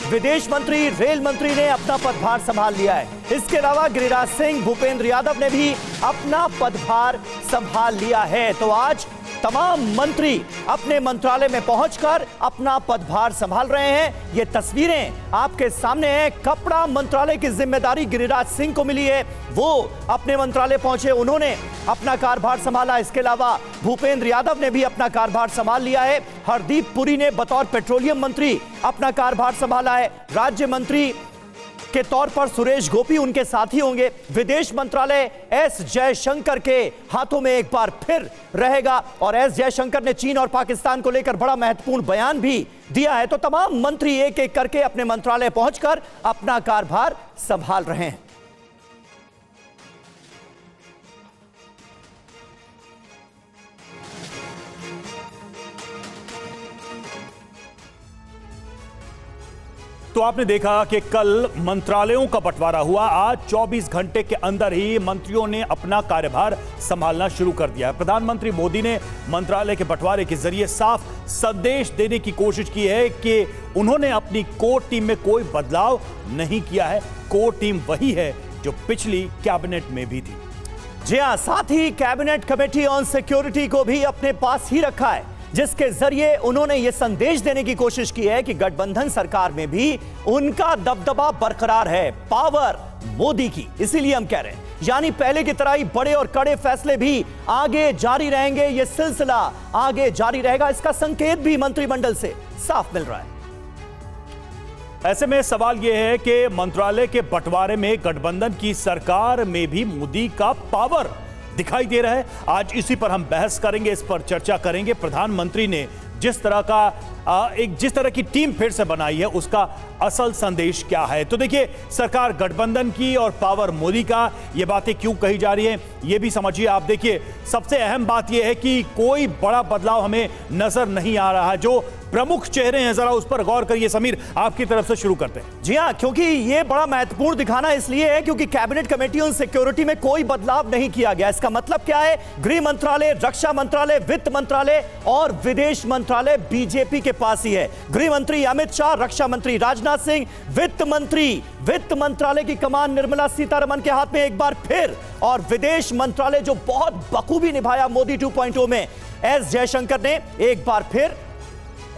विदेश मंत्री, रेल मंत्री ने अपना पदभार संभाल लिया है। इसके अलावा गिरिराज सिंह, भूपेंद्र यादव ने भी अपना पदभार संभाल लिया है। तो आज तमाम मंत्री अपने मंत्रालय में पहुंचकर अपना पदभार संभाल रहे हैं। ये तस्वीरें आपके सामने हैं। कपड़ा मंत्रालय की जिम्मेदारी गिरिराज सिंह को मिली है, वो अपने मंत्रालय पहुंचे, उन्होंने अपना कार्यभार संभाला। इसके अलावा भूपेंद्र यादव ने भी अपना कार्यभार संभाल लिया है। हरदीप पुरी ने बतौर पेट्रोलियम मंत्री अपना कार्यभार संभाला है। राज्य मंत्री के तौर पर सुरेश गोपी उनके साथी होंगे। विदेश मंत्रालय एस जयशंकर के हाथों में एक बार फिर रहेगा और एस जयशंकर ने चीन और पाकिस्तान को लेकर बड़ा महत्वपूर्ण बयान भी दिया है। तो तमाम मंत्री एक एक करके अपने मंत्रालय पहुंचकर अपना कार्यभार संभाल रहे हैं। तो आपने देखा कि कल मंत्रालयों का बंटवारा हुआ। आज 24 घंटे के अंदर ही मंत्रियों ने अपना कार्यभार संभालना शुरू कर दिया है। प्रधानमंत्री मोदी ने मंत्रालय के बंटवारे के जरिए साफ संदेश देने की कोशिश की है कि उन्होंने अपनी कोर टीम में कोई बदलाव नहीं किया है। कोर टीम वही है जो पिछली कैबिनेट में भी थी। जी हां, साथ ही कैबिनेट कमेटी ऑन सिक्योरिटी को भी अपने पास ही रखा है, जिसके जरिए उन्होंने यह संदेश देने की कोशिश की है कि गठबंधन सरकार में भी उनका दबदबा बरकरार है, पावर मोदी की। इसीलिए हम कह रहे हैं, यानी पहले की तरह ही बड़े और कड़े फैसले भी आगे जारी रहेंगे। यह सिलसिला आगे जारी रहेगा, इसका संकेत भी मंत्रिमंडल से साफ मिल रहा है। ऐसे में सवाल यह है कि मंत्रालय के बंटवारे में गठबंधन की सरकार में भी मोदी का पावर दिखाई दे रहा है। आज इसी पर हम बहस करेंगे, इस पर चर्चा करेंगे। प्रधानमंत्री ने जिस तरह की टीम फिर से बनाई है, उसका असल संदेश क्या है। तो देखिए, सरकार गठबंधन की और पावर मोदी का, ये बातें क्यों कही जा रही हैं, ये भी समझिए आप। देखिए, सबसे अहम बात यह है कि कोई बड़ा बदलाव हमें नजर नहीं आ रहा है। जो प्रमुख चेहरे हैं, जरा उस पर गौर करिए। समीर, आपकी तरफ से शुरू करते हैं। जी हां, क्योंकि यह बड़ा महत्वपूर्ण दिखाना इसलिए है क्योंकि कैबिनेट कमेटी ऑन सिक्योरिटी में कोई बदलाव नहीं किया गया। इसका मतलब क्या है? गृह मंत्रालय, रक्षा मंत्रालय, वित्त मंत्रालय और विदेश मंत्रालय बीजेपी के पास ही है। गृह मंत्री अमित शाह, रक्षा मंत्री राजनाथ सिंह, वित्त मंत्रालय की कमान निर्मला सीतारमण के हाथ में एक बार फिर, और विदेश मंत्रालय जो बहुत बखूबी निभाया मोदी 2.0 में, एस जयशंकर ने एक बार फिर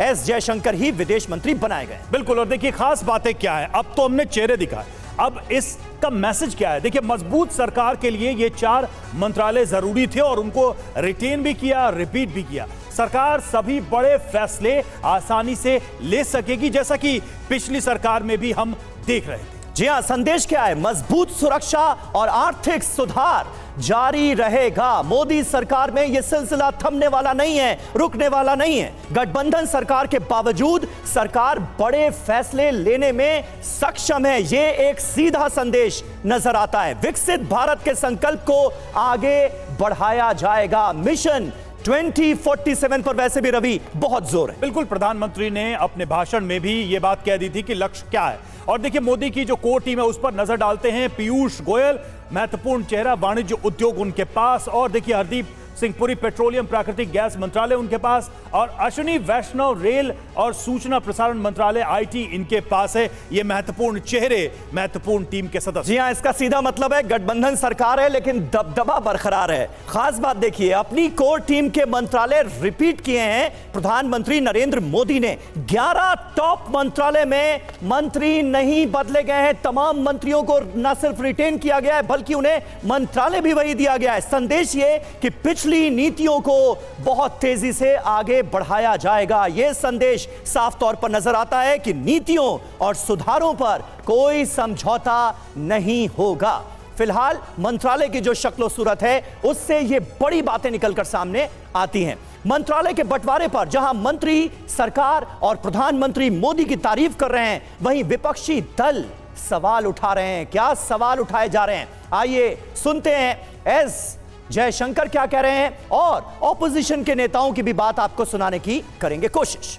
एस जयशंकर ही विदेश मंत्री बनाए गए। बिल्कुल। और देखिए, खास बातें क्या है, अब तो हमने चेहरे दिखाए, अब इसका मैसेज क्या है। देखिए, मजबूत सरकार के लिए ये 4 मंत्रालय जरूरी थे और उनको रिटेन भी किया, रिपीट भी किया। सरकार सभी बड़े फैसले आसानी से ले सकेगी, जैसा कि पिछली सरकार में भी हम देख रहे थे। जी हां, संदेश क्या है? मजबूत सुरक्षा और आर्थिक सुधार जारी रहेगा। मोदी सरकार में यह सिलसिला थमने वाला नहीं है, रुकने वाला नहीं है। गठबंधन सरकार के बावजूद सरकार बड़े फैसले लेने में सक्षम है। यह एक सीधा संदेश नजर आता है। विकसित भारत के संकल्प को आगे बढ़ाया जाएगा। मिशन 2047 पर वैसे भी रवि बहुत जोर है। बिल्कुल, प्रधानमंत्री ने अपने भाषण में भी यह बात कह दी थी कि लक्ष्य क्या है। और देखिए, मोदी की जो कोर टीम है उस पर नजर डालते हैं। पीयूष गोयल महत्वपूर्ण चेहरा, वाणिज्य उद्योग उनके पास, और देखिए हरदीप सिंह पुरी पेट्रोलियम प्राकृतिक गैस मंत्रालय उनके पास, और अश्विनी वैष्णव रेल और सूचना प्रसारण मंत्रालय आईटी इनके पास है। ये महत्वपूर्ण चेहरे, महत्वपूर्ण टीम के सदस्य। जी हां, इसका सीधा मतलब है गठबंधन सरकार है लेकिन दबदबा बरकरार है। खास बात देखिए, अपनी कोर टीम के मंत्रालय रिपीट किए हैं प्रधानमंत्री नरेंद्र मोदी ने। 11 टॉप मंत्रालय में मंत्री नहीं बदले गए हैं। तमाम मंत्रियों को न सिर्फ रिटेन किया गया है बल्कि उन्हें मंत्रालय भी वही दिया गया है। संदेश ये कि पिछली नीतियों को बहुत तेजी से आगे बढ़ाया जाएगा। यह संदेश साफ तौर पर नजर आता है कि नीतियों और सुधारों पर कोई समझौता नहीं होगा। फिलहाल मंत्रालय की जो शक्ल सूरत है उससे ये बड़ी बातें निकलकर सामने आती हैं। मंत्रालय के बंटवारे पर जहां मंत्री सरकार और प्रधानमंत्री मोदी की तारीफ कर रहे हैं, वहीं विपक्षी दल सवाल उठा रहे हैं। क्या सवाल उठाए जा रहे हैं, आइए सुनते हैं एस जयशंकर क्या कह रहे हैं, और ऑपोजिशन के नेताओं की भी बात आपको सुनाने की करेंगे कोशिश।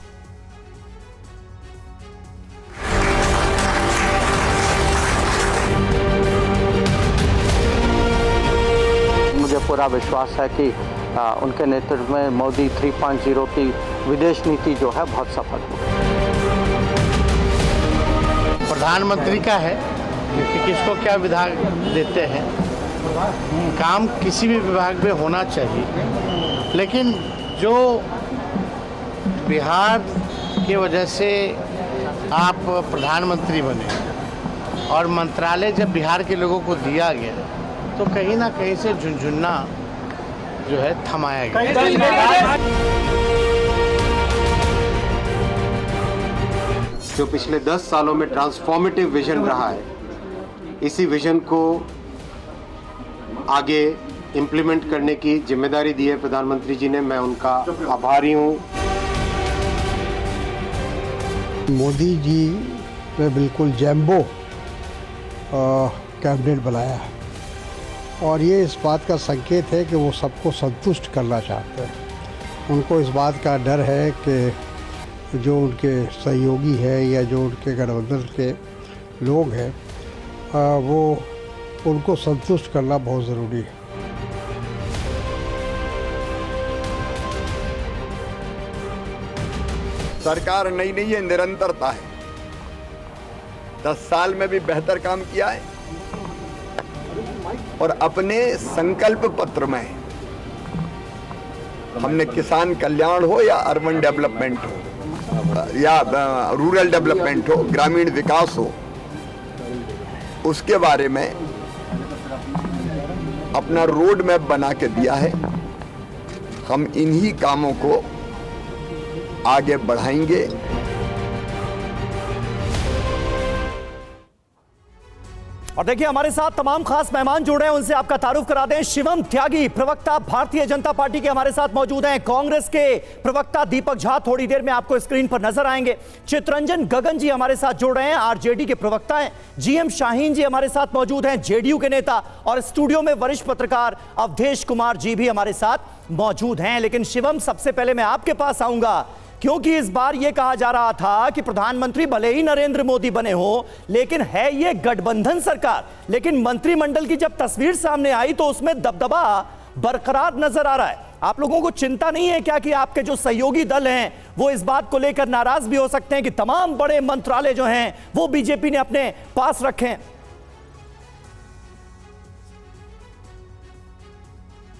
मुझे पूरा विश्वास है कि उनके नेतृत्व में मोदी 3.0 की विदेश नीति जो है बहुत सफल हुई। प्रधानमंत्री का है कि किसको क्या विभाग देते हैं। काम किसी भी विभाग में होना चाहिए, लेकिन जो बिहार की वजह से आप प्रधानमंत्री बने और मंत्रालय जब बिहार के लोगों को दिया गया तो कहीं ना कहीं से झुनझुना जो है थमाया गया। जो पिछले 10 सालों में ट्रांसफॉर्मेटिव विजन रहा है, इसी विजन को आगे इम्प्लीमेंट करने की जिम्मेदारी दी है प्रधानमंत्री जी ने। मैं उनका आभारी हूँ। मोदी जी ने बिल्कुल जैम्बो कैबिनेट बनाया है और ये इस बात का संकेत है कि वो सबको संतुष्ट करना चाहते हैं। उनको इस बात का डर है कि जो उनके सहयोगी है या जो उनके गठबंधन के लोग हैं वो उनको संतुष्ट करना बहुत ज़रूरी है। सरकार नई नहीं है, निरंतरता है। 10 साल में भी बेहतर काम किया है और अपने संकल्प पत्र में हमने किसान कल्याण हो या अर्बन डेवलपमेंट हो या रूरल डेवलपमेंट हो, ग्रामीण विकास हो, उसके बारे में अपना रोड मैप बना के दिया है। हम इन्हीं कामों को आगे बढ़ाएंगे। और देखिए हमारे साथ तमाम खास मेहमान जुड़ रहे हैं, उनसे आपका तारुफ करा दें। शिवम त्यागी, प्रवक्ता भारतीय जनता पार्टी के हमारे साथ मौजूद हैं। कांग्रेस के प्रवक्ता दीपक झा थोड़ी देर में आपको स्क्रीन पर नजर आएंगे। चितरंजन गगन जी हमारे साथ जुड़ रहे हैं, आरजेडी के प्रवक्ता हैं। जीएम शाहीन जी हमारे साथ मौजूद हैं, जेडीयू के नेता। और स्टूडियो में वरिष्ठ पत्रकार अवधेश कुमार जी भी हमारे साथ मौजूद हैं। लेकिन शिवम, सबसे पहले मैं आपके पास आऊंगा, क्योंकि इस बार यह कहा जा रहा था कि प्रधानमंत्री भले ही नरेंद्र मोदी बने हो, लेकिन है यह गठबंधन सरकार। लेकिन मंत्रिमंडल की जब तस्वीर सामने आई तो उसमें दबदबा बरकरार नजर आ रहा है। आप लोगों को चिंता नहीं है क्या कि आपके जो सहयोगी दल हैं वो इस बात को लेकर नाराज भी हो सकते हैं कि तमाम बड़े मंत्रालय जो हैं वो बीजेपी ने अपने पास रखे हैं?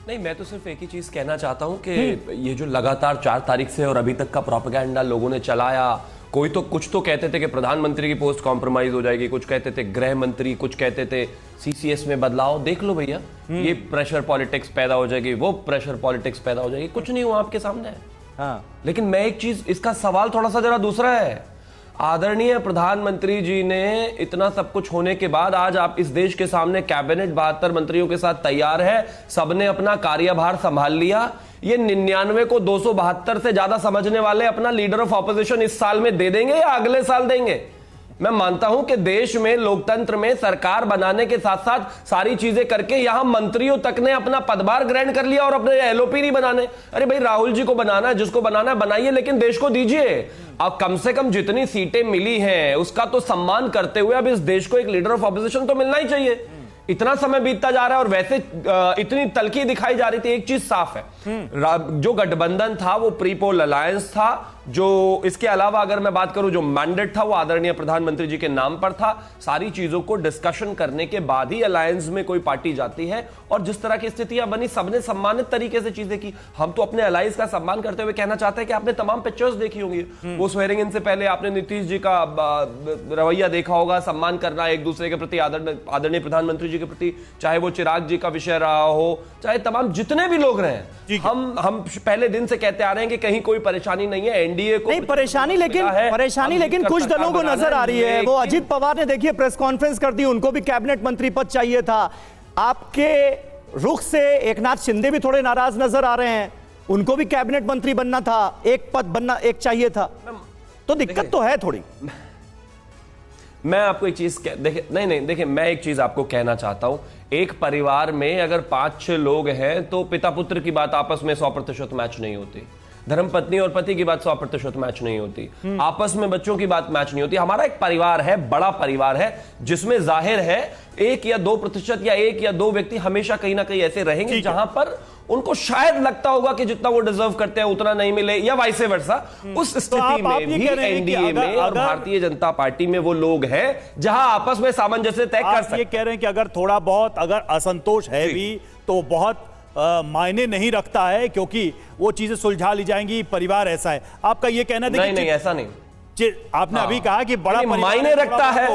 नहीं, मैं तो सिर्फ एक ही चीज कहना चाहता हूं कि ये जो लगातार 4 तारीख से और अभी तक का प्रोपेगेंडा लोगों ने चलाया, कोई तो कुछ तो कहते थे कि प्रधानमंत्री की पोस्ट कॉम्प्रोमाइज हो जाएगी, कुछ कहते थे गृह मंत्री, कुछ कहते थे सीसीएस में बदलाव। देख लो भैया, ये प्रेशर पॉलिटिक्स पैदा हो जाएगी, वो प्रेशर पॉलिटिक्स पैदा हो जाएगी, कुछ नहीं हुआ आपके सामने। हाँ। लेकिन मैं एक चीज, इसका सवाल थोड़ा सा जरा दूसरा है। आदरणीय प्रधानमंत्री जी ने इतना सब कुछ होने के बाद आज आप इस देश के सामने कैबिनेट 72 मंत्रियों के साथ तैयार है, सबने अपना कार्यभार संभाल लिया। ये 99 को 272 से ज्यादा समझने वाले अपना लीडर ऑफ ऑपोजिशन इस साल में दे देंगे या अगले साल देंगे? मैं मानता हूं कि देश में लोकतंत्र में सरकार बनाने के साथ साथ सारी चीजें करके यहां मंत्रियों तक ने अपना पदभार ग्रहण कर लिया और अपने एलओपी नहीं बनाने। अरे भाई, राहुल जी को बनाना है, जिसको बनाना है बनाइए, लेकिन देश को दीजिए। अब कम से कम जितनी सीटें मिली हैं उसका तो सम्मान करते हुए अब इस देश को एक लीडर ऑफ ऑपोजिशन तो मिलना ही चाहिए। इतना समय बीतता जा रहा है और वैसे इतनी तलखी दिखाई जा रही थी। एक चीज साफ है, जो गठबंधन था वो प्रीपोल अलायंस था। जो इसके अलावा अगर मैं बात करूं, जो मैंडेट था वो आदरणीय प्रधानमंत्री जी के नाम पर था। सारी चीजों को डिस्कशन करने के बाद ही अलायंस में कोई पार्टी जाती है और जिस तरह की स्थितियां बनी सबने सम्मानित तरीके से चीजें की। हम तो अपने अलायंस का सम्मान करते हुए कहना चाहते हैं कि आपने तमाम पिक्चर्स देखी होंगी। वो स्वेरिंग इन से पहले आपने नीतीश जी का रवैया देखा होगा, सम्मान करना एक दूसरे के प्रति, आदरणीय प्रधानमंत्री जी के प्रति, चाहे वो चिराग जी का विषय रहा हो, चाहे तमाम जितने भी लोग रहे। हम पहले दिन से कहते आ रहे हैं कि कहीं कोई परेशानी नहीं है, एनडीए को नहीं परेशानी, लेकिन कुछ दलों को नजर आ रही है। वो अजित पवार ने देखिए प्रेस कॉन्फ्रेंस कर दी, उनको भी कैबिनेट मंत्री पद चाहिए था। आपके रुख से एकनाथ शिंदे भी थोड़े नाराज नजर आ रहे हैं, उनको भी कैबिनेट मंत्री बनना था, एक पद बनना एक चाहिए था, तो दिक्कत तो है थोड़ी। मैं आपको एक चीज देखिए मैं एक चीज आपको कहना चाहता हूं। एक परिवार में अगर 5-6 लोग हैं तो पिता पुत्र की बात आपस में 100% मैच नहीं होती, धर्मपत्नी और पति की बात 100% मैच नहीं होती, आपस में बच्चों की बात मैच नहीं होती। हमारा एक परिवार है, बड़ा परिवार है, जिसमें जाहिर है 1 या 2% या 1 या 2 व्यक्ति हमेशा कहीं ना कहीं ऐसे रहेंगे जहां पर उनको शायद लगता होगा कि जितना वो डिजर्व करते हैं उतना नहीं मिले, या वाइस वर्सा। उस स्थिति में भी एनडीए में और भारतीय जनता पार्टी में वो लोग हैं जहां आपस में सामंजस्य तय कर सकते हैं। ये कह रहे हैं कि अगर थोड़ा बहुत अगर असंतोष है भी तो बहुत मायने नहीं रखता है, क्योंकि वो चीजें सुलझा ली जाएंगी, परिवार ऐसा है। आपका ये कहना है? नहीं, ऐसा नहीं। आपने अभी कहा कि बड़ा मायने रखता है,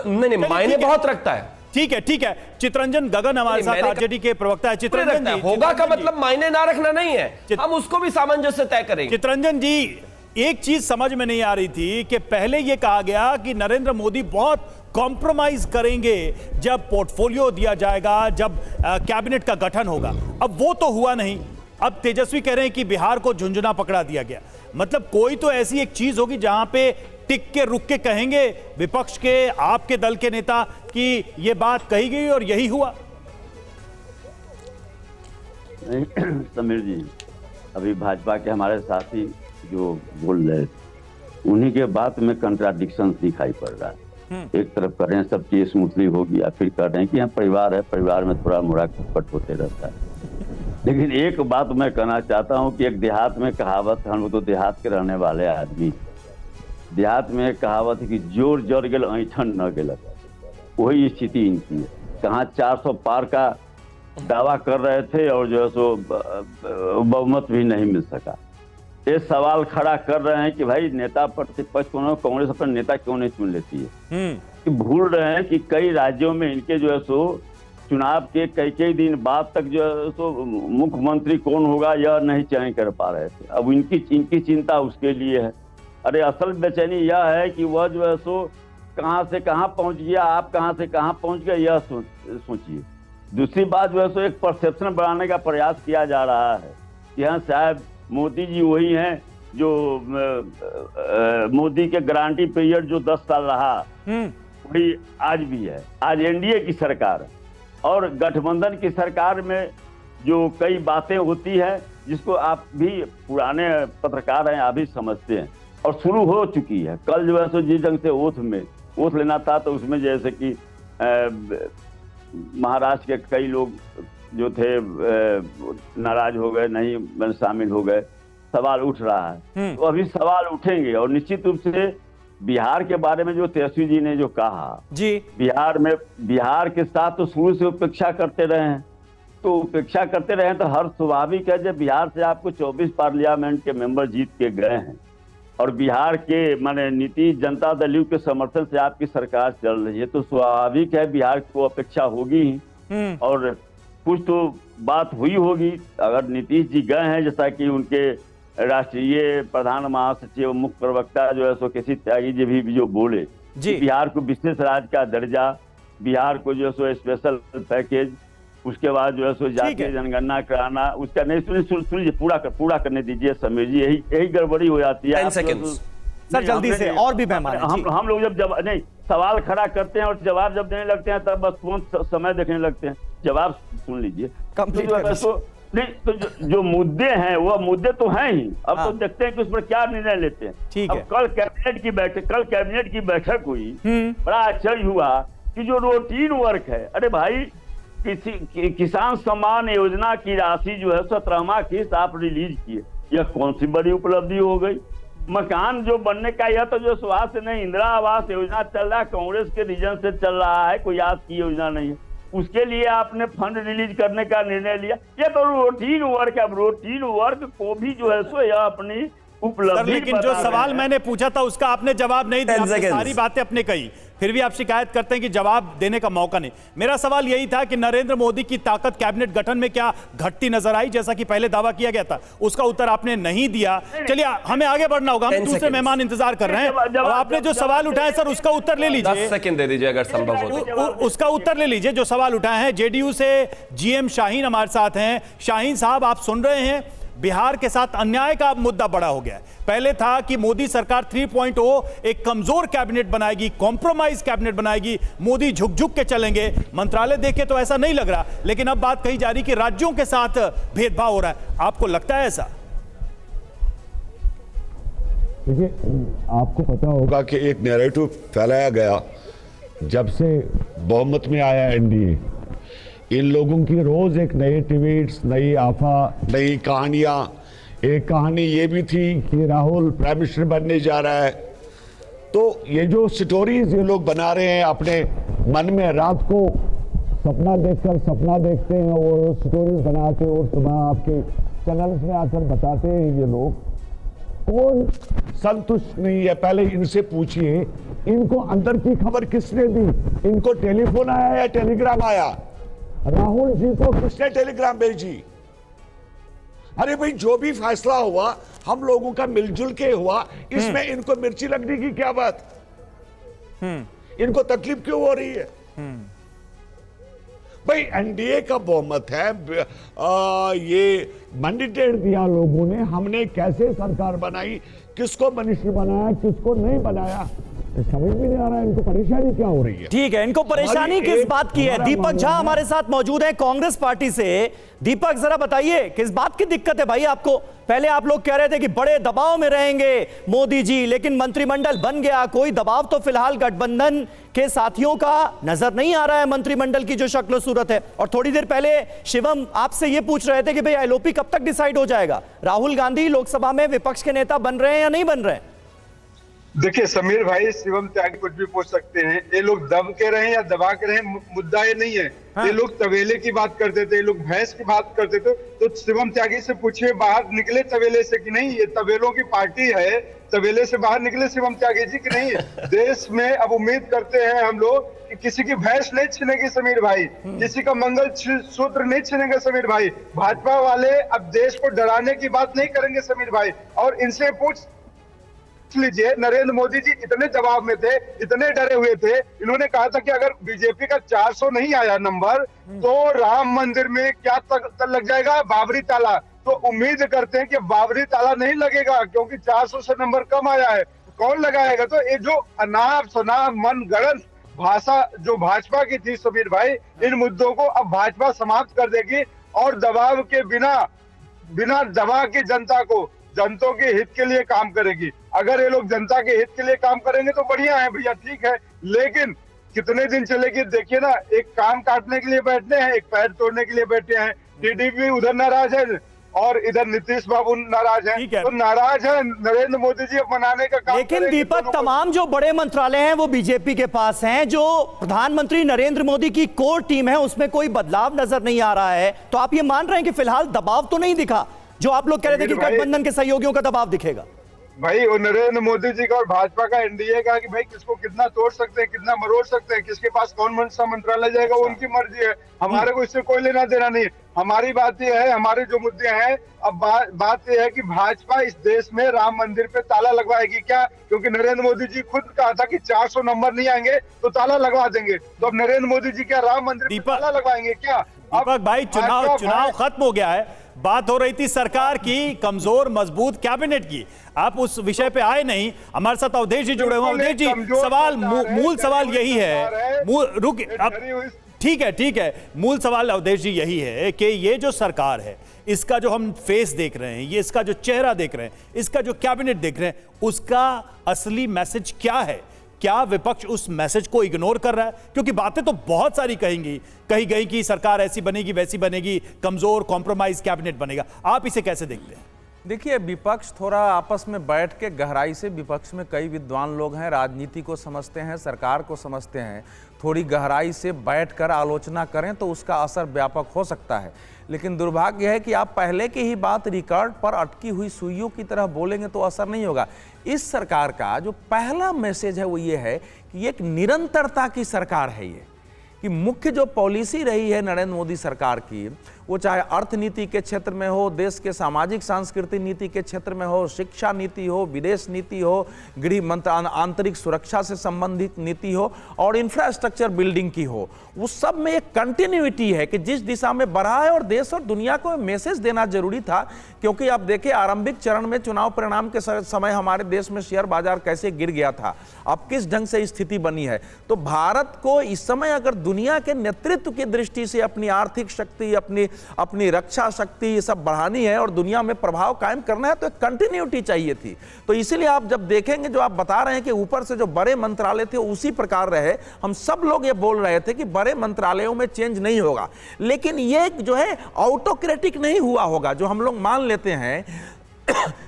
नहीं, मायने बहुत रखता है। ठीक है। चित्ररंजन गगन हमारे साथ आरजेडी के प्रवक्ता है। चित्ररंजन जी, होगा का मतलब मायने ना रखना नहीं है, हम उसको भी सामंजस्य तय करेंगे। चित्ररंजन जी, एक चीज समझ में नहीं आ रही थी कि पहले यह कहा गया कि नरेंद्र मोदी बहुत कॉम्प्रोमाइज करेंगे जब पोर्टफोलियो दिया जाएगा, जब कैबिनेट का गठन होगा। अब वो तो हुआ नहीं। अब तेजस्वी कह रहे हैं कि बिहार को झुंझुना पकड़ा दिया गया। मतलब कोई तो ऐसी एक चीज होगी जहां पे टिक के रुक के कहेंगे विपक्ष के, आपके दल के नेता कि ये बात कही गई और यही हुआ। नहीं समीर जी, अभी भाजपा के हमारे साथी जो बोल रहे थे उन्हीं के बात में कंट्राडिक्शन दिखाई पड़ रहा है। एक तरफ कर रहे हैं सब चीज स्मूथली होगी, या फिर कर रहे हैं कि यहाँ परिवार है, परिवार में थोड़ा मोड़ा खटपट होते रहता है। लेकिन एक बात मैं कहना चाहता हूँ कि एक देहात में कहावत, हम लोग तो देहात के रहने वाले आदमी, देहात में एक कहावत है कि जोर जर गेल ऐठन न गेलक, वही स्थिति इनकी है। कहाँ 400 पार का दावा कर रहे थे और जो है सो बहुमत भी नहीं मिल सका। ये सवाल खड़ा कर रहे हैं कि भाई नेता प्रतिपक्ष को कांग्रेस अपना नेता क्यों नहीं चुन लेती है। कि भूल रहे हैं कि कई राज्यों में इनके जो है सो चुनाव के कई दिन बाद तक जो है सो मुख्यमंत्री कौन होगा यह नहीं चयन कर पा रहे थे। अब इनकी चिंता उसके लिए है। अरे असल बेचैनी यह है कि वह जो है सो कहाँ से कहाँ पहुंच गया, आप कहाँ से कहाँ पहुंच गए, यह सोचिए। दूसरी बात जो है सो एक परसेप्शन बनाने का प्रयास किया जा रहा है कि हाँ शायद मोदी जी वही हैं जो मोदी के गारंटी पीरियड जो 10 साल रहा वही आज भी है। आज एनडीए की सरकार और गठबंधन की सरकार में जो कई बातें होती है जिसको आप भी पुराने पत्रकार हैं, आप भी समझते हैं और शुरू हो चुकी है। कल जो है सो जिस ढंग से ओथ लेना था तो उसमें जैसे कि महाराष्ट्र के कई लोग जो थे नाराज हो गए, नहीं शामिल हो गए, सवाल उठ रहा है। तो अभी सवाल उठेंगे और निश्चित रूप से बिहार के बारे में जो तेजस्वी जी ने जो कहा जी, बिहार के साथ तो शुरू से उपेक्षा करते रहे हैं, तो उपेक्षा करते रहे तो हर स्वाभाविक है जब बिहार से आपको 24 पार्लियामेंट के मेंबर जीत के गए हैं और बिहार के माने नीतीश जनता दल के समर्थन से आपकी सरकार चल रही है, तो स्वाभाविक है बिहार को अपेक्षा होगी ही और कुछ तो बात हुई होगी। अगर नीतीश जी गए हैं, जैसा कि उनके राष्ट्रीय प्रधान महासचिव मुख्य प्रवक्ता जो है सो केसी त्यागी जी भी जो बोले बिहार को विशेष राज्य का दर्जा, बिहार को जो है सो स्पेशल पैकेज, उसके बाद जो है सो जातीय जनगणना कराना, उसका नहीं सुनिए पूरा करने दीजिए समीर जी, यही गड़बड़ी हो जाती है। सर जल्दी से और भी मेहमान हम लोग जब नहीं सवाल खड़ा करते हैं और जवाब जब देने लगते हैं तब बस फोन समय देखने लगते हैं। जवाब सुन लीजिए। नहीं तो जो मुद्दे हैं वह मुद्दे तो हैं ही। अब तो देखते हैं कि उस पर क्या निर्णय लेते हैं। अब कल कैबिनेट की बैठक हुई, बड़ा आश्चर्य हुआ कि जो रूटीन वर्क है, अरे भाई किसान सम्मान योजना की राशि जो है 17वां किस्त आप रिलीज किए, यह कौन सी बड़ी उपलब्धि हो गई। मकान जो बनने का यह तो जो स्वास्थ्य से नहीं, इंदिरा आवास योजना चल रहा है, कांग्रेस के रीजन से चल रहा है, कोई आज की योजना नहीं है, उसके लिए आपने फंड रिलीज करने का निर्णय लिया। यह तो रूटीन वर्क है। रूटीन वर्क को भी जो है सो यह अपनी उपलब्धि। लेकिन जो सवाल मैंने पूछा था उसका आपने जवाब नहीं दिया, सारी बातें आपने कही, फिर भी आप शिकायत करते हैं कि जवाब देने का मौका नहीं। मेरा सवाल यही था कि नरेंद्र मोदी की ताकत कैबिनेट गठन में क्या घटती नजर आई, जैसा कि पहले दावा किया गया था, उसका उत्तर आपने नहीं दिया। चलिए हमें आगे बढ़ना होगा, हम दूसरे मेहमान इंतजार कर रहे हैं। अब आपने जो सवाल उठाए सर उसका उत्तर ले लीजिए, 10 सेकंड दे दीजिए अगर संभव हो तो। उसका उत्तर ले लीजिए जो सवाल उठाए हैं। जेडीयू से जीएम शाहीन हमारे साथ हैं। शाहीन साहब, आप सुन रहे हैं, बिहार के साथ अन्याय का मुद्दा बड़ा हो गया है। पहले था कि मोदी सरकार 3.0 एक कमजोर कैबिनेट बनाएगी, कॉम्प्रोमाइज कैबिनेट बनाएगी, मोदी झुक के चलेंगे। मंत्रालय देखे तो ऐसा नहीं लग रहा, लेकिन अब बात कही जा रही कि राज्यों के साथ भेदभाव हो रहा है। आपको लगता है ऐसा? देखिए, आपको पता होगा कि एक नैरेटिव फैलाया गया जब से बहुमत में आया एनडीए इन लोगों की रोज एक नए ट्वीट्स, नई आफा, नई कहानियां। एक कहानी ये भी थी कि राहुल प्राइम मिनिस्टर बनने जा रहा है। तो ये जो स्टोरीज ये लोग बना रहे हैं अपने मन में, रात को सपना देखकर सपना देखते हैं और स्टोरीज बनाते और सुबह आपके चैनल्स में आकर बताते हैं ये लोग। कौन संतुष्ट नहीं है? पहले इनसे पूछिए, इनको अंदर की खबर किसने दी? इनको टेलीफोन आया या टेलीग्राम आया? राहुल जी को किसने टेलीग्राम भेजी? अरे भाई, जो भी फैसला हुआ हम लोगों का मिलजुल के हुआ, इसमें इनको मिर्ची लगने की क्या बात? इनको तकलीफ क्यों हो रही है? भाई एनडीए का बहुमत है, ये मैंडेट दिया लोगों ने, हमने कैसे सरकार बनाई, किसको मिनिस्टर बनाया, किसको नहीं बनाया, समझ भी नहीं आ रहा है इनको परेशानी क्या हो रही है। ठीक है, इनको परेशानी किस बात की है? दीपक झा हमारे साथ मौजूद है कांग्रेस पार्टी से। दीपक, जरा बताइए किस बात की दिक्कत है भाई आपको? पहले आप लोग कह रहे थे कि बड़े दबाव में रहेंगे मोदी जी, लेकिन मंत्रिमंडल बन गया, कोई दबाव तो फिलहाल गठबंधन के साथियों का नजर नहीं आ रहा है मंत्रिमंडल की जो शक्ल सूरत है। और थोड़ी देर पहले शिवम आपसे ये पूछ रहे थे कि भाई एलओपी कब तक डिसाइड हो जाएगा? राहुल गांधी लोकसभा में विपक्ष के नेता बन रहे हैं या नहीं बन रहे हैं? देखिए समीर भाई, शिवम त्यागी कुछ भी पूछ सकते हैं। ये लोग दब के रहे या दबा के रहे, मुद्दा ये नहीं है। हाँ। ये लोग तवेले की बात करते थे, ये लोग भैंस की बात करते थे। तो शिवम त्यागी से पूछिए, बाहर निकले तवेले से कि नहीं? ये तवेलों की पार्टी है, तवेले से बाहर निकले शिवम त्यागी जी कि नहीं? देश में अब उम्मीद करते हैं हम लोग कि किसी की भैंस नहीं छिनेगी समीर भाई, किसी का मंगल सूत्र नहीं छिनेगा समीर भाई। भाजपा वाले अब देश को डराने की बात नहीं करेंगे समीर भाई। और इनसे पूछ लीजिए, नरेंद्र मोदी जी इतने दबाव में थे, इतने डरे हुए थे, इन्होंने कहा था कि अगर बीजेपी का 400 नहीं आया नंबर तो राम मंदिर में क्या तक लग जाएगा? बाबरी ताला। तो उम्मीद करते हैं कि बाबरी ताला नहीं लगेगा, क्योंकि 400 से नंबर कम आया है। कौन लगाएगा? तो ये जो अनाप शनाप मनगढ़ंत भाषा जो भाजपा की थी समीर भाई, इन मुद्दों को अब भाजपा समाप्त कर देगी और दबाव के बिना दबा के जनता के हित के लिए काम करेगी। अगर ये लोग जनता के हित के लिए काम करेंगे तो बढ़िया है भैया, ठीक है, लेकिन कितने दिन चलेगी? देखिए ना, एक कान काटने के लिए बैठते हैं, एक पैर तोड़ने के लिए बैठे हैं। टीडीपी उधर नाराज है और इधर नीतीश बाबू नाराज है, तो नाराज है नरेंद्र मोदी जी बनाने का काम। लेकिन दीपक, तमाम जो बड़े मंत्रालय हैं वो बीजेपी के पास हैं, जो प्रधानमंत्री नरेंद्र मोदी की कोर टीम है उसमें कोई बदलाव नजर नहीं आ रहा है। तो आप ये मान रहे हैं कि फिलहाल दबाव तो नहीं दिखा, जो आप लोग कह रहे थे कि गठबंधन के सहयोगियों का दबाव दिखेगा? भाई वो नरेंद्र मोदी जी का और भाजपा का एनडीए का कि भाई किसको कितना तोड़ सकते हैं, कितना मरोड़ सकते हैं, किसके पास कौन सा मंत्रालय जाएगा, वो उनकी मर्जी है। हमारे को इससे कोई लेना देना नहीं। हमारी बात यह है, हमारे जो मुद्दे हैं, अब बात यह है कि भाजपा इस देश में राम मंदिर पे ताला लगवाएगी क्या? क्योंकि नरेंद्र मोदी जी खुद कहा था कि 400 नंबर नहीं आएंगे तो ताला लगवा देंगे। तो अब नरेंद्र मोदी जी क्या राम मंदिर पे ताला लगवाएंगे क्या? दीपक भाई, चुनाव खत्म हो गया है, बात हो रही थी सरकार की कमजोर मजबूत कैबिनेट की। आप उस विषय पे आए नहीं। हमारे साथ अवधेश जी जुड़े हुए हैं। अवधेश जी, सवाल मूल सवाल यही है, ठीक है, मूल सवाल अवधेश जी यही है कि ये जो सरकार है, इसका जो हम फेस देख रहे हैं, ये इसका जो चेहरा देख रहे हैं, इसका जो कैबिनेट देख रहे हैं, उसका असली मैसेज क्या है? क्या विपक्ष उस मैसेज को इग्नोर कर रहा है? क्योंकि बातें तो बहुत सारी कही गई कि सरकार ऐसी बनेगी, वैसी बनेगी, कमजोर कॉम्प्रोमाइज कैबिनेट बनेगा। आप इसे कैसे देखते हैं? देखिए, विपक्ष थोड़ा आपस में बैठ के गहराई से, विपक्ष में कई विद्वान लोग हैं, राजनीति को समझते हैं, सरकार को समझते हैं, थोड़ी गहराई से बैठकर आलोचना करें तो उसका असर व्यापक हो सकता है। लेकिन दुर्भाग्य है कि आप पहले की ही बात रिकॉर्ड पर अटकी हुई सुइयों की तरह बोलेंगे तो असर नहीं होगा। इस सरकार का जो पहला मैसेज है वो ये है कि एक निरंतरता की सरकार है, ये कि मुख्य जो पॉलिसी रही है नरेंद्र मोदी सरकार की, वो चाहे अर्थनीति के क्षेत्र में हो, देश के सामाजिक सांस्कृतिक नीति के क्षेत्र में हो, शिक्षा नीति हो, विदेश नीति हो, गृह मंत्रालय आंतरिक सुरक्षा से संबंधित नीति हो और इंफ्रास्ट्रक्चर बिल्डिंग की हो, उस सब में एक कंटिन्यूटी है कि जिस दिशा में बढ़ा है और देश और दुनिया को मैसेज देना जरूरी था। क्योंकि आप देखिए, आरंभिक चरण में चुनाव परिणाम के समय हमारे देश में शेयर बाजार कैसे गिर गया था, अब किस ढंग से स्थिति बनी है। तो भारत को इस समय अगर दुनिया के नेतृत्व की दृष्टि से अपनी आर्थिक शक्ति, अपनी अपनी रक्षा शक्ति ये सब बढ़ानी है और दुनिया में प्रभाव कायम करना है तो एक कंटिन्यूटी चाहिए थी। तो इसीलिए आप जब देखेंगे जो आप बता रहे हैं कि ऊपर से जो बड़े मंत्रालय थे उसी प्रकार रहे, हम सब लोग ये बोल रहे थे कि बड़े मंत्रालयों में चेंज नहीं होगा, लेकिन ये जो है ऑटोक्रेटिक नहीं हुआ होगा। जो हम लोग मान लेते हैं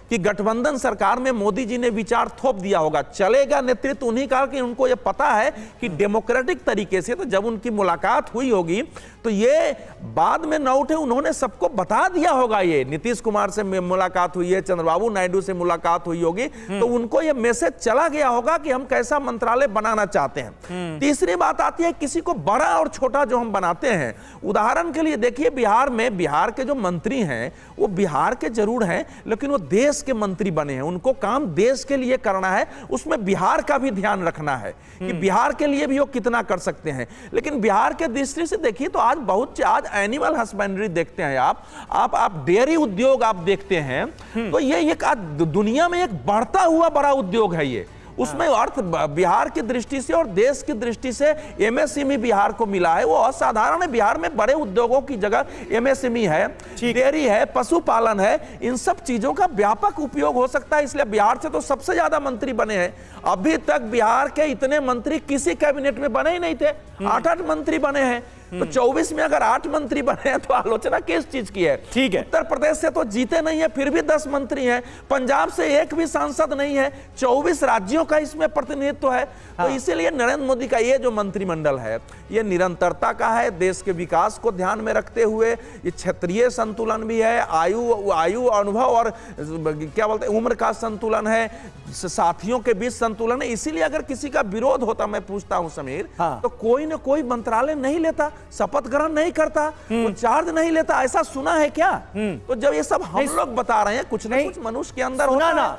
कि गठबंधन सरकार में मोदी जी ने विचार थोप दिया होगा, चलेगा नेतृत्व उन्हीं का, कि उनको ये पता है कि डेमोक्रेटिक तरीके से, तो जब उनकी मुलाकात हुई होगी तो ये बाद में न उठे, उन्होंने सबको बता दिया होगा। ये नीतीश कुमार से मुलाकात हुई है, चंद्रबाबू नायडू से मुलाकात हुई होगी, तो उनको ये मैसेज चला गया होगा कि हम कैसा मंत्रालय बनाना चाहते हैं। तीसरी बात आती है किसी को बड़ा और छोटा जो हम बनाते हैं, उदाहरण के लिए देखिए बिहार में, बिहार के जो मंत्री हैं वो बिहार के जरूर हैं लेकिन वो देश के मंत्री बने हैं, उनको काम देश के लिए करना है, उसमें बिहार का भी ध्यान रखना है कि बिहार के लिए भी वो कितना कर सकते हैं। लेकिन बिहार के दृष्टि से देखिए तो आज एनिमल हस्बेंड्री देखते हैं आप डेयरी उद्योग आप देखते हैं, तो ये एक आज दुनिया में एक बढ़ता हुआ बड़ा उद्योग है ये। उसमें अर्थ बिहार की दृष्टि से और देश की दृष्टि से एमएसएमई बिहार को मिला है, वो असाधारण है। बिहार में बड़े उद्योगों की जगह एमएसएमई है, डेयरी है, पशुपालन है, इन सब चीजों का व्यापक उपयोग हो सकता है। इसलिए बिहार से तो सबसे ज्यादा मंत्री बने हैं। अभी तक बिहार के इतने मंत्री किसी कैबिनेट में बने ही नहीं थे, 8 मंत्री बने हैं। तो 24 में अगर 8 मंत्री बने हैं तो आलोचना किस चीज की है? ठीक है, उत्तर प्रदेश से तो जीते नहीं है फिर भी 10 मंत्री हैं, पंजाब से एक भी सांसद नहीं है, 24 राज्यों का इसमें प्रतिनिधित्व है। तो इसीलिए नरेंद्र मोदी का ये जो मंत्रिमंडल है ये निरंतरता का है, देश के विकास को ध्यान में रखते हुए, ये क्षेत्रीय संतुलन भी है, आयु अनुभव और क्या बोलते हैं उम्र का संतुलन है, साथियों के बीच संतुलन है। इसीलिए अगर किसी का विरोध होता, मैं पूछता हूं समीर, तो कोई ना कोई मंत्रालय नहीं लेता, शपथ ग्रहण नहीं करता, वो चार्ज नहीं लेता, ऐसा सुना है क्या? तो जब ये सब हम लोग बता रहे हैं, कुछ नहीं कुछ मनुष्य के अंदर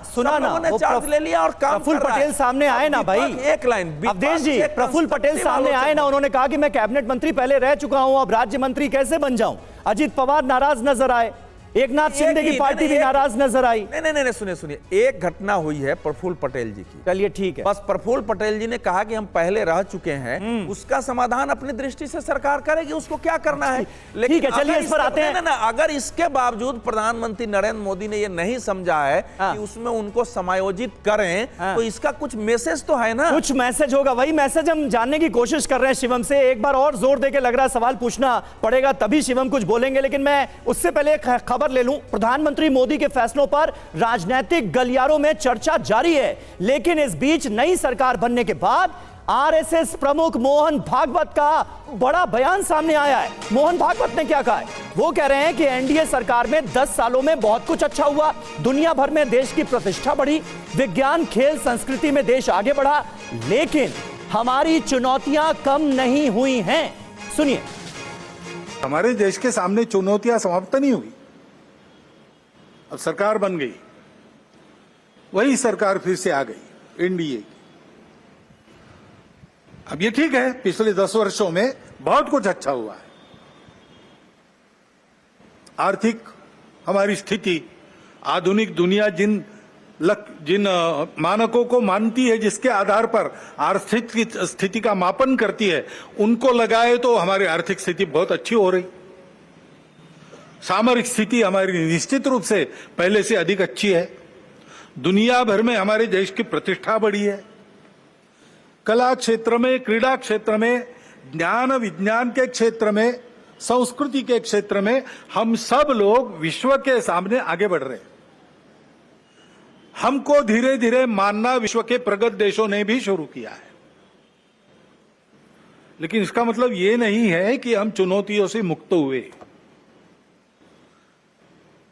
सुना ना उन्होंने चार्ज ले लिया और काम प्रफुल्ल पटेल सामने आए ना भाई, एक लाइन अवधेश जी, प्रफुल्ल पटेल सामने आए ना, उन्होंने कहा कि मैं कैबिनेट मंत्री पहले रह चुका हूं, अब राज्य मंत्री कैसे बन जाऊं। अजित पवार नाराज नजर आए, एकनाथ शिंदे की पार्टी भी नाराज नजर आई। नहीं, सुनिए, एक घटना हुई है प्रफुल्ल पटेल जी की, चलिए ठीक है, बस प्रफुल्ल पटेल जी ने कहा कि हम पहले रह चुके हैं, उसका समाधान अपनी दृष्टि से सरकार करेगी, उसको क्या करना है। लेकिन ठीक है, चलिए इस पर आते हैं। अगर इसके बावजूद प्रधानमंत्री नरेंद्र मोदी ने यह नहीं समझा है कि उसमें उनको समायोजित करें, तो इसका कुछ मैसेज तो है ना, कुछ मैसेज होगा। वही मैसेज हम जानने की कोशिश कर रहे हैं शिवम से। एक बार और जोर देके लग रहा है सवाल पूछना पड़ेगा, तभी शिवम कुछ बोलेंगे, लेकिन मैं उससे पहले एक खबर ले लूं। प्रधानमंत्री मोदी के फैसलों पर राजनीतिक गलियारों में चर्चा जारी है, लेकिन इस बीच नई सरकार बनने के बाद आरएसएस प्रमुख मोहन भागवत का बड़ा बयान सामने आया है। मोहन भागवत ने क्या कहा है? वो कह रहे हैं कि एनडीए सरकार में 10 सालों में बहुत कुछ अच्छा हुआ, दुनिया भर में देश की प्रतिष्ठा बढ़ी, विज्ञान, खेल, संस्कृति में देश आगे बढ़ा, लेकिन हमारी चुनौतियां कम नहीं हुई हैं। सुनिए, हमारे देश के सामने चुनौतियां समाप्त नहीं हुई। अब सरकार बन गई, वही सरकार फिर से आ गई एनडीए। अब ये ठीक है, पिछले 10 वर्षों में बहुत कुछ अच्छा हुआ है। आर्थिक हमारी स्थिति, आधुनिक दुनिया जिन मानकों को मानती है, जिसके आधार पर आर्थिक स्थिति का मापन करती है, उनको लगाए तो हमारी आर्थिक स्थिति बहुत अच्छी हो रही। सामरिक स्थिति हमारी निश्चित रूप से पहले से अधिक अच्छी है। दुनिया भर में हमारे देश की प्रतिष्ठा बढ़ी है। कला क्षेत्र में, क्रीड़ा क्षेत्र में, ज्ञान विज्ञान के क्षेत्र में, संस्कृति के क्षेत्र में हम सब लोग विश्व के सामने आगे बढ़ रहे हैं। हमको धीरे धीरे मानना विश्व के प्रगत देशों ने भी शुरू किया है। लेकिन इसका मतलब ये नहीं है कि हम चुनौतियों से मुक्त हुए।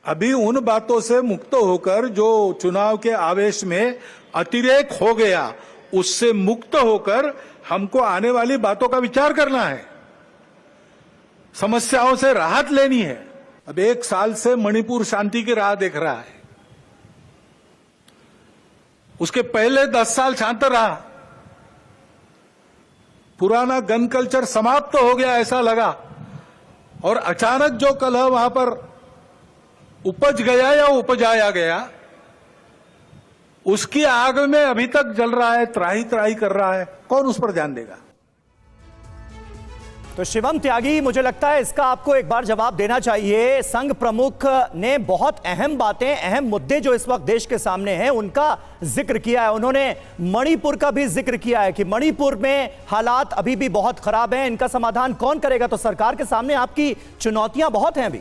अभी उन बातों से मुक्त होकर जो चुनाव के आवेश में अतिरेक हो गया, उससे मुक्त होकर हमको आने वाली बातों का विचार करना है, समस्याओं से राहत लेनी है। अब 1 साल से मणिपुर शांति की राह देख रहा है, उसके पहले 10 साल शांत रहा। पुराना गन कल्चर समाप्त हो गया ऐसा लगा, और अचानक जो कलह वहां पर उपज गया या उपजाया गया, उसकी आग में अभी तक जल रहा है, त्राही त्राही कर रहा है। कौन उस पर ध्यान देगा? तो शिवम त्यागी, मुझे लगता है इसका आपको एक बार जवाब देना चाहिए। संघ प्रमुख ने बहुत अहम बातें, अहम मुद्दे जो इस वक्त देश के सामने हैं उनका जिक्र किया है। उन्होंने मणिपुर का भी जिक्र किया है कि मणिपुर में हालात अभी भी बहुत खराब हैं, इनका समाधान कौन करेगा? तो सरकार के सामने आपकी चुनौतियां बहुत हैं अभी।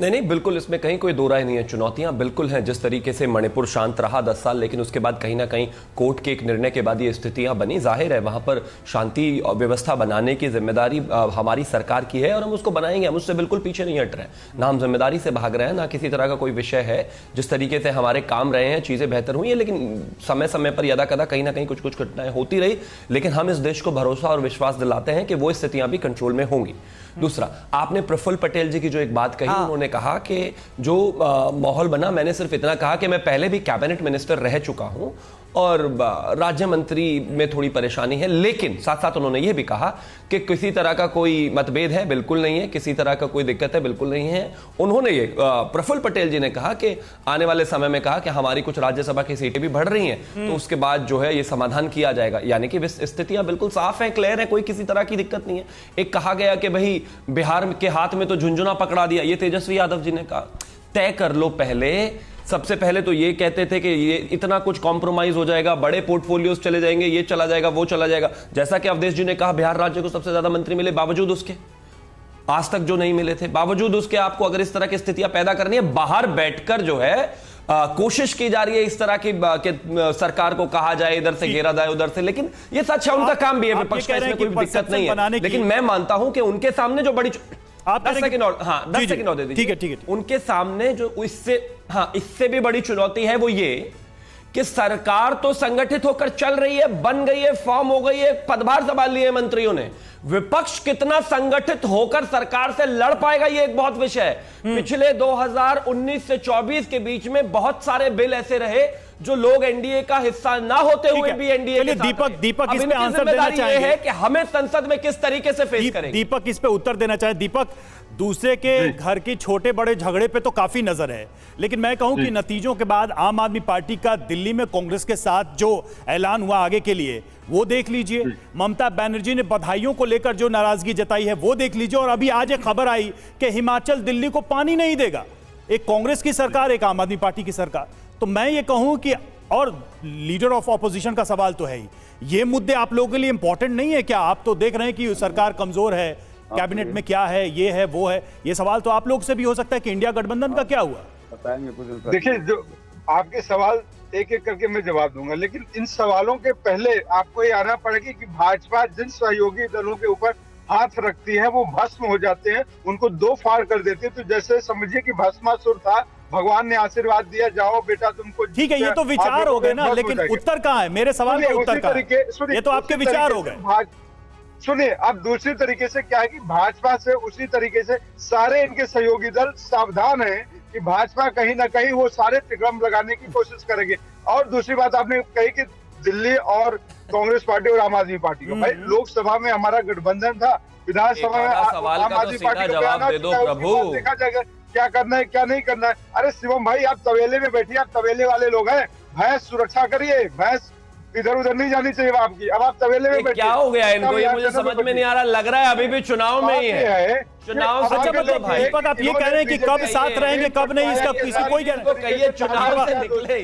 नहीं, बिल्कुल इसमें कहीं कोई दो राय नहीं है। चुनौतियां बिल्कुल हैं। जिस तरीके से मणिपुर शांत रहा 10 साल, लेकिन उसके बाद कहीं ना कहीं कोर्ट के एक निर्णय के बाद ये स्थितियां बनी। जाहिर है वहां पर शांति व्यवस्था बनाने की जिम्मेदारी हमारी सरकार की है और हम उसको बनाएंगे। हम उससे बिल्कुल पीछे नहीं हट रहे हैं, ना हम जिम्मेदारी से भाग रहे हैं, ना किसी तरह का कोई विषय है। जिस तरीके से हमारे काम रहे हैं, चीजें बेहतर हुई है, लेकिन समय समय पर यदा कदा कहीं ना कहीं कुछ कुछ घटनाएं होती रही। लेकिन हम इस देश को भरोसा और विश्वास दिलाते हैं कि वो स्थितियां भी कंट्रोल में होंगी। दूसरा, आपने प्रफुल्ल पटेल जी की जो एक बात कही, उन्होंने कहा कि जो माहौल बना, मैंने सिर्फ इतना कहा कि मैं पहले भी कैबिनेट मिनिस्टर रह चुका हूं और राज्य मंत्री में थोड़ी परेशानी है, लेकिन साथ साथ उन्होंने यह भी कहा कि किसी तरह का कोई मतभेद है, बिल्कुल नहीं है, किसी तरह का कोई दिक्कत है, बिल्कुल नहीं है। उन्होंने ये प्रफुल्ल पटेल जी ने कहा कि आने वाले समय में कहा कि हमारी कुछ राज्यसभा की सीटें भी बढ़ रही हैं, तो उसके बाद जो है ये समाधान किया जाएगा। यानी कि स्थितियां बिल्कुल साफ हैं, क्लियर है, कोई किसी तरह की दिक्कत नहीं है। एक कहा गया कि भाई बिहार के हाथ में तो झुंझुना पकड़ा दिया, ये तेजस्वी यादव जी ने कहा। तय कर लो पहले, सबसे पहले तो ये कहते थे कि ये इतना कुछ कॉम्प्रोमाइज हो जाएगा, बड़े पोर्टफोलियोज चले जाएंगे, ये चला जाएगा, वो चला जाएगा। जैसा कि अवधेश जी ने कहा, बिहार राज्य को सबसे ज्यादा मंत्री मिले, बावजूद उसके आज तक जो नहीं मिले थे, बावजूद उसके आपको अगर इस तरह की स्थितियां पैदा करनी है, बाहर बैठकर जो है कोशिश की जा रही है इस तरह की सरकार को कहा जाए, इधर से घेरा जाए, उधर से। लेकिन ये सच है, उनका काम भी है, विपक्ष का, इसमें कोई दिक्कत नहीं है। लेकिन मैं मानता हूं कि उनके सामने जो बड़ी 10 सेकंड और 10 सेकंड और दे दीजिए। ठीक है। उनके सामने जो इससे भी बड़ी चुनौती है वो ये कि सरकार तो संगठित होकर चल रही है, बन गई है, फॉर्म हो गई है, पदभार संभाल लिए मंत्रियों ने। विपक्ष कितना संगठित होकर सरकार से लड़ पाएगा, ये एक बहुत विषय है। पिछले 2019 से 24 के बीच में बहुत सारे बिल ऐसे रहे जो लोग एनडीए का हिस्सा ना होते हुए भी एनडीए के साथ दीपक इस पे आंसर देना चाहेंगे है कि हमें संसद में किस तरीके से फेस करेंगे। दीपक इस पे उत्तर देना चाहे। दीपक, दूसरे के घर की छोटे बड़े झगड़े पे तो काफी नजर है, लेकिन मैं कहूं कि नतीजों के बाद आम आदमी पार्टी का दिल्ली में कांग्रेस के साथ जो ऐलान हुआ आगे के लिए, वो देख लीजिए। ममता बनर्जी ने बधाइयों को लेकर जो नाराजगी जताई है वो देख लीजिए। और अभी आज एक खबर आई कि हिमाचल दिल्ली को पानी नहीं देगा। एक कांग्रेस की सरकार, एक आम आदमी पार्टी की सरकार। तो मैं ये कहूं कि, और लीडर ऑफ ऑपोजिशन का सवाल तो है ही, ये मुद्दे आप लोगों के लिए इंपॉर्टेंट नहीं है क्या? आप तो देख रहे हैं कि सरकार कमजोर है, कैबिनेट में क्या है, ये है, वो है। ये सवाल तो आप लोग से भी हो सकता है कि इंडिया गठबंधन का क्या हुआ? बताएंगे। देखिए, जो आपके सवाल एक एक करके मैं जवाब दूंगा, लेकिन इन सवालों के पहले आपको ये आना पड़ेगा कि भाजपा जिन सहयोगी दलों के ऊपर हाथ रखती है वो भस्म हो जाते हैं, उनको दो फाड़ कर देती है। तो जैसे समझिए कि भस्मासुर था, भगवान ने आशीर्वाद दिया, जाओ बेटा तुमको। ठीक है, ये तो विचार हो गए ना, लेकिन उत्तर कहाँ है? मेरे सवाल का उत्तर कहाँ है? ये तो आपके विचार हो गए। सुनिए, अब दूसरी तरीके से क्या है कि भाजपा से उसी तरीके से सारे इनके सहयोगी दल सावधान है कि भाजपा कहीं ना कहीं वो सारे तिकड़म लगाने की कोशिश करेंगे। और दूसरी बात आपने कही कि दिल्ली और कांग्रेस पार्टी और आम आदमी पार्टी को, भाई लोकसभा में हमारा गठबंधन था, विधानसभा में आम आदमी पार्टी को जवाब दे दो प्रभु, देखा जाएगा क्या करना है क्या नहीं करना है। अरे शिवम भाई, आप तवेले में बैठिए, आप तवेले वाले लोग हैं, भैंस सुरक्षा करिए, भैंस इधर उधर नहीं जानी चाहिए आपकी। अब आप तवेले में बैठिए। क्या हो गया इनको, ये मुझे समझ में नहीं आ रहा। लग रहा है अभी भी चुनाव में ही है, चुनाव। अच्छा, मतलब दीपक आप ये कह रहे हैं कि कब साथ रहेंगे कब नहीं, इसका किसी कोई कहिए चुनाव से निकले।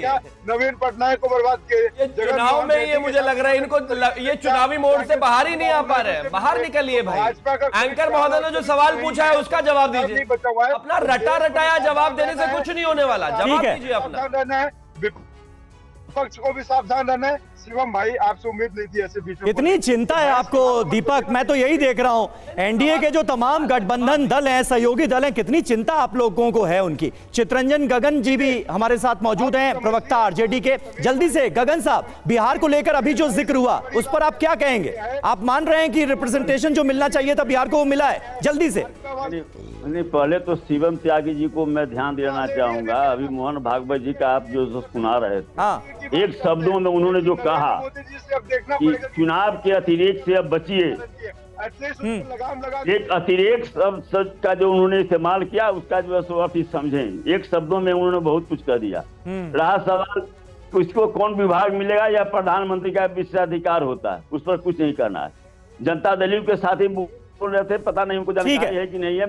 नवीन पटनायक को बर्बाद किए चुनाव में, ये मुझे लग रहा है इनको, ये चुनावी मोड से बाहर ही नहीं आ पा रहे हैं। बाहर निकलिए भाई। एंकर महोदय ने जो सवाल पूछा है उसका जवाब दीजिए। अपना रटा रटाया जवाब देने से कुछ नहीं होने वाला, जवाब दीजिए अपना। विपक्ष को भी सावधान रहना है। शिवम भाई, आपसे उम्मीद नहीं थी ऐसे बीच में। इतनी चिंता है आपको दीपक, मैं तो यही देख रहा हूं। एनडीए के जो तमाम गठबंधन दल हैं, सहयोगी दल हैं, कितनी चिंता आप लोगों को है उनकी। चित्रंजन गगन जी भी हमारे साथ मौजूद हैं, प्रवक्ता आरजेडी के। जल्दी से गगन साहब, बिहार को लेकर अभी जो जिक्र हुआ उस पर आप क्या कहेंगे? आप मान रहे हैं कि रिप्रेजेंटेशन जो मिलना चाहिए था बिहार को वो मिला है? जल्दी से। नहीं, पहले तो शिवम त्यागी जी को मैं ध्यान देना चाहूंगा। अभी मोहन भागवत जी का आप जो सुना रहे थे, एक शब्दों में उन्होंने जो कहा कि चुनाव के अतिरेक से अब बचिए, एक अतिरेक शब्द का जो उन्होंने इस्तेमाल किया, उसका जो है आप समझें। एक शब्दों में उन्होंने बहुत कुछ कह दिया। रहा सवाल उसको कौन विभाग मिलेगा या प्रधानमंत्री का विशेषाधिकार होता है, उस पर कुछ नहीं करना है। जनता दल के साथ ही बोल रहे थे, पता नहीं उनको जानकारी है कि नहीं है।